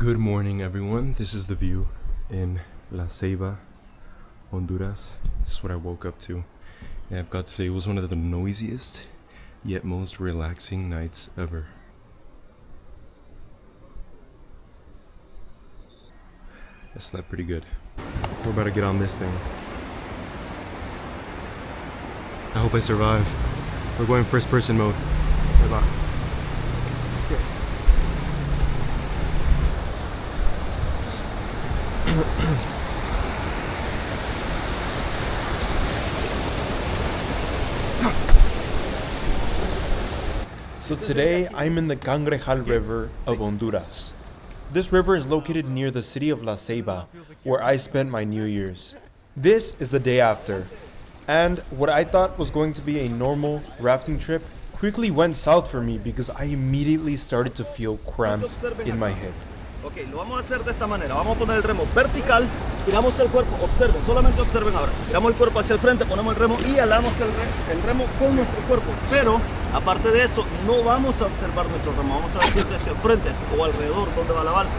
Good morning, everyone. This is the view in La Ceiba, Honduras. This is what I woke up to. And I've got to say, it was one of the noisiest yet most relaxing nights ever. I slept pretty good. We're about to get on this thing. I hope I survive. We're going first person mode. Hold on. So today I'm in the Cangrejal River of Honduras. This river is located near the city of La Ceiba, where I spent my New Year's. This is the day after, and what I thought was going to be a normal rafting trip quickly went south for me because I immediately started to feel cramps in my hip. Ok, lo vamos a hacer de esta manera. Vamos a poner el remo vertical, tiramos el cuerpo, observen, solamente observen ahora. Tiramos el cuerpo hacia el frente, ponemos el remo y alamos el remo con nuestro cuerpo. Pero, aparte de eso, no vamos a observar nuestro remo, vamos a ver siempre hacia el frente o alrededor donde va la balsa.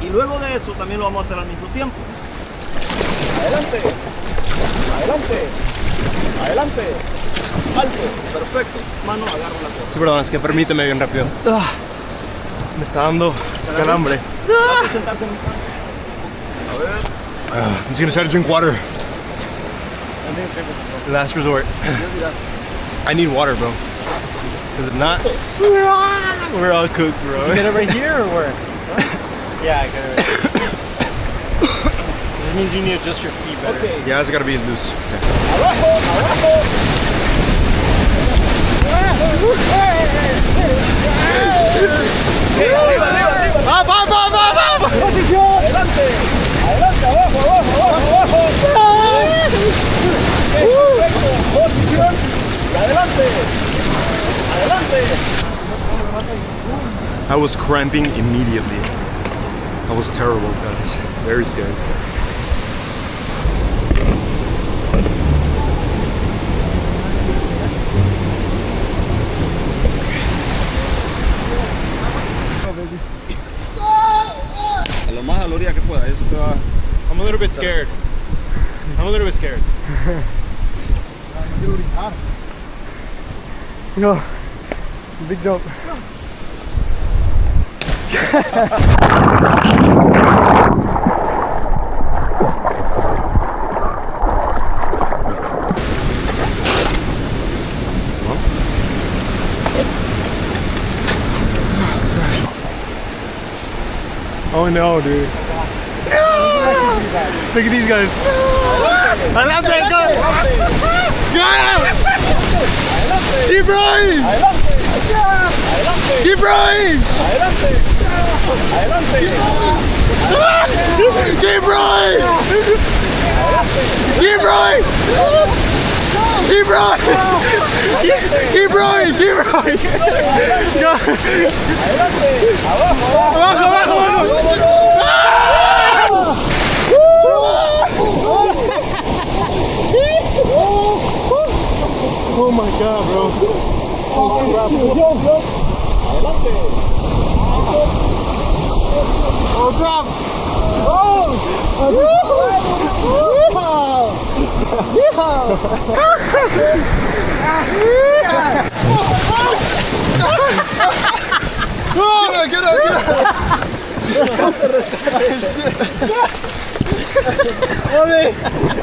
Y luego de eso también lo vamos a hacer al mismo tiempo. Adelante, adelante, adelante, alto, perfecto. Mano, agarro la cuerda. Sí, perdón, es que permíteme bien rápido. Me está dando calambre. Trate de sentarse en un canto. A ver. I'm just gonna try to drink water. Last resort. I need water, bro. Because if not, we're all cooked, bro. You get it right here or where? Huh? Yeah, I got it right here. This means you need to adjust your feet better. Okay. Yeah, it's gotta be loose. Abajo, abajo. Posición. Adelante, adelante, abajo, abajo, abajo, abajo. Perfecto. Posición. Y adelante, adelante. I was cramping immediately. I was terrible, guys. Very scared. Lo más a la orilla que pueda, eso te va. I'm a little bit scared. I'm a little bit scared. No, big jump. Oh no, dude. No! Look at these guys. I love that guy. Got him! Keep rolling! Keep rolling! Keep rolling! Keep rolling! Keep rolling! Keep rolling! Keep rolling! Abajo, abajo, abajo! Oh my god, bro. Oh crap. Oh crap. Oh, get up.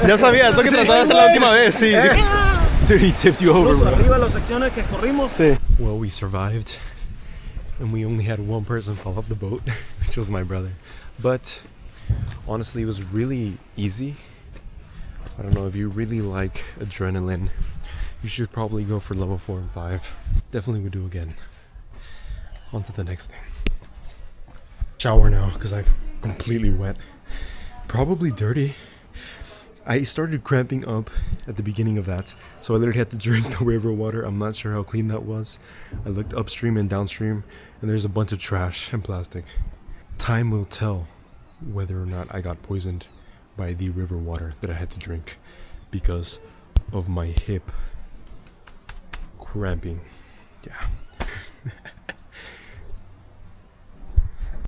Ya sabía, es lo que trataba de hacer la última vez, sí. Dude, he tipped you over, bro. Arriba las secciones que corrimos. Sí. Well, we survived, and we only had one person fall off the boat, which was my brother. But honestly, it was really easy. I don't know, if you really like adrenaline, you should probably go for level 4 and 5. Definitely would do again. On to the next thing. Shower now, because I'm completely wet. Probably dirty. I started cramping up at the beginning of that, so I literally had to drink the river water. I'm not sure how clean that was. I looked upstream and downstream, and there's a bunch of trash and plastic. Time will tell whether or not I got poisoned by the river water that I had to drink because of my hip cramping. Yeah.